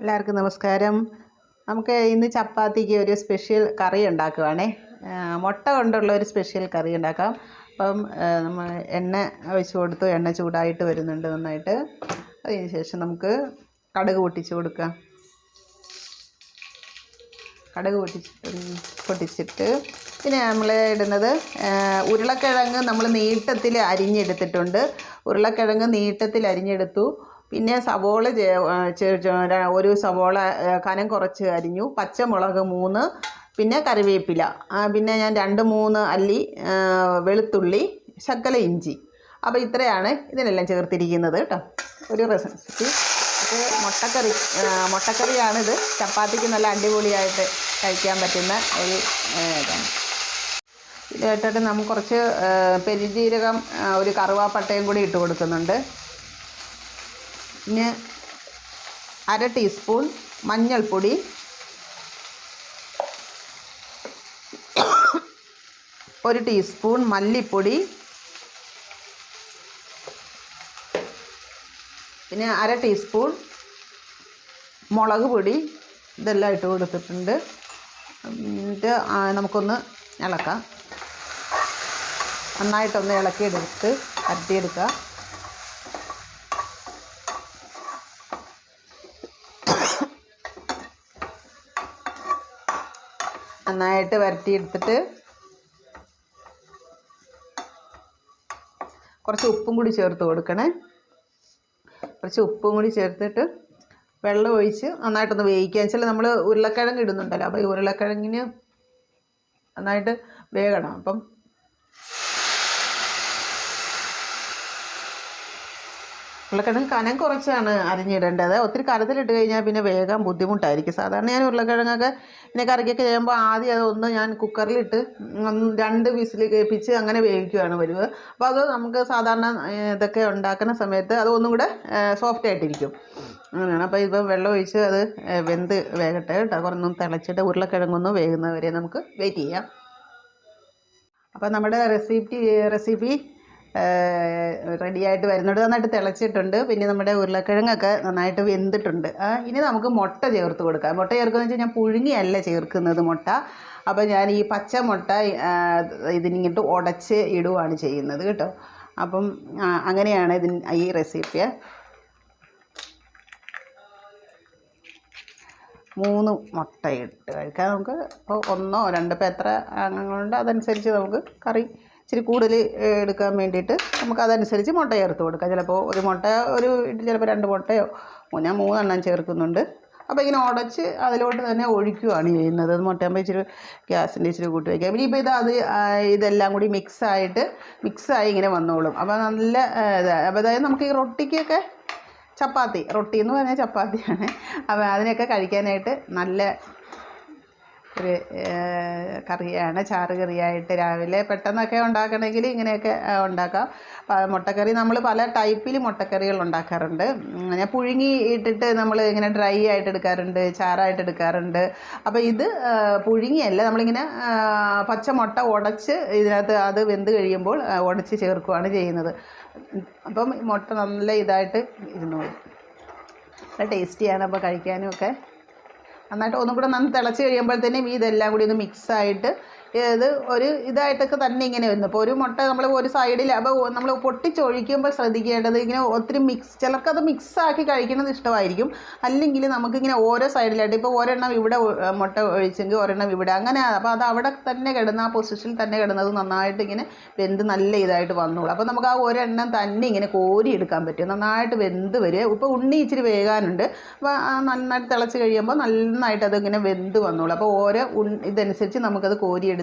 എല്ലാവർക്കും നമസ്കാരം. നമുക്ക് ഇന്ന് ചപ്പാത്തിക്ക് ഒരു സ്പെഷ്യൽ കറി ഉണ്ടാക്കുവാണേ. മുട്ട കൊണ്ടുള്ള ഒരു സ്പെഷ്യൽ കറി ഉണ്ടാക്കാം. അപ്പം നമ്മൾ എണ്ണ ഒഴിച്ച് കൊടുത്തു. എണ്ണ ചൂടായിട്ട് വരുന്നുണ്ട് നന്നായിട്ട്. അതിന് ശേഷം നമുക്ക് കടുക് പൊട്ടിച്ച് കൊടുക്കാം. കടുക് പൊട്ടിച്ചിട്ട് പിന്നെ നമ്മൾ ഇടുന്നത് ഉരുളക്കിഴങ്ങ് നമ്മൾ നീട്ടത്തിൽ അരിഞ്ഞെടുത്തിട്ടുണ്ട്. ഉരുളക്കിഴങ്ങ് നീട്ടത്തിൽ അരിഞ്ഞെടുത്തു. പിന്നെ സവോള ഒരു സവോള കനം കുറച്ച് അരിഞ്ഞു. പച്ചമുളക് 3, പിന്നെ കറിവേപ്പില, പിന്നെ ഞാൻ 2-3 അല്ലി വെളുത്തുള്ളി, ശകല ഇഞ്ചി. അപ്പോൾ ഇത്രയാണ് ഇതിനെല്ലാം ചേർത്തിരിക്കുന്നത് കേട്ടോ. ഒരു റെസിപ്പി. ഇത് മുട്ടക്കറിയാണിത്. ചപ്പാത്തിക്ക് നല്ല അടിപൊളിയായിട്ട് കഴിക്കാൻ പറ്റുന്ന ഒരു ഇതാണ്. ഇതായിട്ടിട്ട് നമുക്ക് കുറച്ച് പെരുംജീരകം, ഒരു കറുവാപ്പട്ടയും കൂടി ഇട്ട് കൊടുക്കുന്നുണ്ട്. പിന്നെ 1/2 ടീസ്പൂൺ മഞ്ഞൾപ്പൊടി, 1 ടീസ്പൂൺ മല്ലിപ്പൊടി, പിന്നെ 1/2 ടീസ്പൂൺ മുളക് പൊടി. ഇതെല്ലാം ഇട്ട് കൊടുത്തിട്ടുണ്ട്. എന്നിട്ട് നമുക്കൊന്ന് ഇളക്കാം. നന്നായിട്ടൊന്ന് ഇളക്കിയെടുത്ത് വരട്ടിയെടുക്കുക. നന്നായിട്ട് വരട്ടിയെടുത്തിട്ട് കുറച്ച് ഉപ്പും കൂടി ചേർത്ത് കൊടുക്കണേ. കുറച്ച് ഉപ്പും കൂടി ചേർത്തിട്ട് വെള്ളം ഒഴിച്ച് നന്നായിട്ടൊന്ന് വേവിക്കുക. വെച്ചാൽ നമ്മൾ ഉരുളക്കിഴങ്ങ് ഇടുന്നുണ്ടല്ലോ, അപ്പോൾ ഈ ഉരുളക്കിഴങ്ങിന് നന്നായിട്ട് വേകണം. അപ്പം ഉരുളക്കിഴങ്ങ് കനം കുറച്ചാണ് അരിഞ്ഞിടേണ്ടത്. ഒത്തിരി കനത്തിലിട്ട് കഴിഞ്ഞാൽ പിന്നെ വേഗം ബുദ്ധിമുട്ടായിരിക്കും. സാധാരണ ഞാൻ ഉരുളക്കിഴങ്ങൊക്കെ പിന്നെ കറിക്കൊക്കെ ചെയ്യുമ്പോൾ ആദ്യം അതൊന്ന് ഞാൻ കുക്കറിലിട്ട് 2 വിസിൽ കേൾപ്പിച്ച് അങ്ങനെ വേവിക്കുകയാണ് പതിവ്. അപ്പോൾ അത് നമുക്ക് സാധാരണ ഇതൊക്കെ ഉണ്ടാക്കുന്ന സമയത്ത് അതൊന്നും കൂടെ സോഫ്റ്റ് ആയിട്ടിരിക്കും. അങ്ങനെയാണ്. അപ്പോൾ ഇപ്പം വെള്ളം ഒഴിച്ച് അത് വെന്ത് വേകട്ടെ കേട്ടോ. കുറഞ്ഞൊന്ന് തിളച്ചിട്ട് ഉരുളക്കിഴങ്ങൊന്ന് വേകുന്നവരെ നമുക്ക് വെയിറ്റ് ചെയ്യാം. അപ്പോൾ നമ്മുടെ റെസിപ്പി റെഡിയായിട്ട് വരുന്നുണ്ട്. നന്നായിട്ട് തിളച്ചിട്ടുണ്ട്. പിന്നെ നമ്മുടെ ഉരുളക്കിഴങ്ങൊക്കെ നന്നായിട്ട് വെന്തിട്ടുണ്ട്. ഇനി നമുക്ക് മുട്ട ചേർത്ത് കൊടുക്കാം. മുട്ട ചേർക്കുകയെന്ന് വെച്ചാൽ ഞാൻ പുഴുങ്ങിയല്ല ചേർക്കുന്നത് മുട്ട. അപ്പോൾ ഞാൻ ഈ പച്ച മുട്ട ഇതിനിങ്ങോട്ട് ഉടച്ച് ഇടുകയാണ് ചെയ്യുന്നത് കേട്ടോ. അപ്പം അങ്ങനെയാണ് ഈ റെസിപ്പി. 3 മുട്ട ഇട്ട് കഴിക്കാം. നമുക്ക് ഇപ്പോൾ 1 or 2 ഇപ്പോൾ എത്ര അംഗങ്ങളുണ്ട് അതനുസരിച്ച് നമുക്ക് കറി ഇച്ചിരി കൂടുതൽ എടുക്കാൻ വേണ്ടിയിട്ട് നമുക്ക് അതനുസരിച്ച് മുട്ട ചേർത്ത് കൊടുക്കാം. ചിലപ്പോൾ ഒരു മുട്ട ചിലപ്പോൾ 2 മുട്ടയോ ഞാൻ 3 എണ്ണം ചേർക്കുന്നുണ്ട്. അപ്പോൾ ഇങ്ങനെ ഉടച്ച് അതിലോട്ട് തന്നെ ഒഴിക്കുകയാണ് ചെയ്യുന്നത്. മുട്ടയാകുമ്പോൾ ഇച്ചിരി ഗ്യാസിൻ്റെ ഇച്ചിരി കൂട്ടി വയ്ക്കുക. പിന്നെ ഇപ്പോൾ ഇതെല്ലാം കൂടി മിക്സായി ഇങ്ങനെ വന്നോളും. അപ്പോൾ നല്ല അപ്പോൾ അതായത് നമുക്ക് ഈ റൊട്ടിക്കൊക്കെ റൊട്ടി എന്ന് പറഞ്ഞാൽ ചപ്പാത്തിയാണ്. അപ്പോൾ അതിനൊക്കെ കഴിക്കാനായിട്ട് നല്ല ഒരു കറിയാണ്. ചാറ് കറിയായിട്ട് രാവിലെ പെട്ടെന്നൊക്കെ ഉണ്ടാക്കണമെങ്കിൽ ഇങ്ങനെയൊക്കെ ഉണ്ടാക്കാം. മുട്ടക്കറി നമ്മൾ പല ടൈപ്പിൽ മുട്ടക്കറികൾ ഉണ്ടാക്കാറുണ്ട്. ഞാൻ പുഴുങ്ങി ഇട്ടിട്ട് നമ്മൾ ഇങ്ങനെ ഡ്രൈ ആയിട്ട് എടുക്കാറുണ്ട്, ചാറായിട്ട് എടുക്കാറുണ്ട്. അപ്പോൾ ഇത് പുഴുങ്ങിയല്ല, നമ്മളിങ്ങനെ പച്ചമുട്ട ഉടച്ച് ഇതിനകത്ത് അത് വെന്ത് കഴിയുമ്പോൾ ഉടച്ച് ചേർക്കുകയാണ് ചെയ്യുന്നത്. അപ്പം മുട്ട നല്ല ഇതായിട്ട് ഇരുന്നോളും. നല്ല ടേസ്റ്റിയാണ്. അപ്പോൾ കഴിക്കാനും ഒക്കെ നന്നായിട്ട് ഒന്നും കൂടെ തിളച്ച് കഴിയുമ്പോഴത്തേനും ഇതെല്ലാം കൂടി ഒന്ന് മിക്സായിട്ട് ഒരു ഇതായിട്ടൊക്കെ തന്നെ ഇങ്ങനെ വരുന്നു. അപ്പോൾ ഒരു മുട്ട നമ്മൾ ഒരു സൈഡിൽ അപ്പോൾ നമ്മൾ പൊട്ടിച്ചൊഴിക്കുമ്പോൾ ശ്രദ്ധിക്കേണ്ടത് ഇങ്ങനെ ഒത്തിരി ചിലർക്കത് മിക്സാക്കി കഴിക്കുന്നത് ഇഷ്ടമായിരിക്കും. അല്ലെങ്കിൽ നമുക്കിങ്ങനെ ഓരോ സൈഡിലായിട്ട് ഇപ്പോൾ ഒരെണ്ണം ഇവിടെ മുട്ട ഒഴിച്ചെങ്കിൽ ഒരെണ്ണം ഇവിടെ അങ്ങനെ. അപ്പോൾ അത് അവിടെ തന്നെ കിടന്ന് ആ പൊസിഷനിൽ തന്നെ കിടന്നത് നന്നായിട്ട് ഇങ്ങനെ വെന്ത് നല്ല ഇതായിട്ട് വന്നോളൂ. അപ്പോൾ നമുക്ക് ആ ഒരെണ്ണം തന്നെ ഇങ്ങനെ കോരി എടുക്കാൻ പറ്റും. നന്നായിട്ട് വെന്ത് വരിക. ഇപ്പോൾ ഉണ്ണി ഇച്ചിരി വേകാനുണ്ട്. അപ്പോൾ നന്നായിട്ട് തിളച്ച് കഴിയുമ്പോൾ നന്നായിട്ട് അതിങ്ങനെ വെന്ത് വന്നോളൂ. അപ്പോൾ ഇതനുസരിച്ച് നമുക്കത് കോരിയെടുത്ത്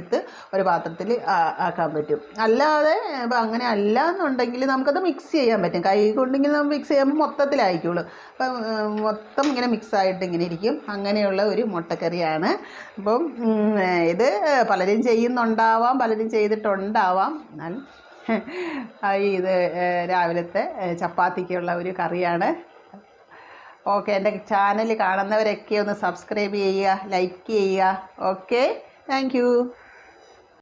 ഒരു പാത്രത്തിൽ ആക്കാൻ പറ്റും. അല്ലാതെ ഇപ്പം അങ്ങനെ അല്ല എന്നുണ്ടെങ്കിൽ നമുക്കത് മിക്സ് ചെയ്യാൻ പറ്റും. കൈ കൊണ്ടെങ്കിൽ നമുക്ക് മിക്സ് ചെയ്യുമ്പോൾ മൊത്തത്തിലായിക്കോളൂ. അപ്പം മൊത്തം ഇങ്ങനെ മിക്സായിട്ട് ഇങ്ങനെ ഇരിക്കും. അങ്ങനെയുള്ള ഒരു മുട്ടക്കറിയാണ്. അപ്പം ഇത് പലരും ചെയ്യുന്നുണ്ടാവാം, പലരും ചെയ്തിട്ടുണ്ടാവാം. എന്നാൽ ഇത് രാവിലത്തെ ചപ്പാത്തിക്കുള്ള ഒരു കറിയാണ്. ഓക്കെ, എൻ്റെ ചാനൽ കാണുന്നവരൊക്കെ ഒന്ന് സബ്സ്ക്രൈബ് ചെയ്യുക, ലൈക്ക് ചെയ്യുക. Okay, thank you.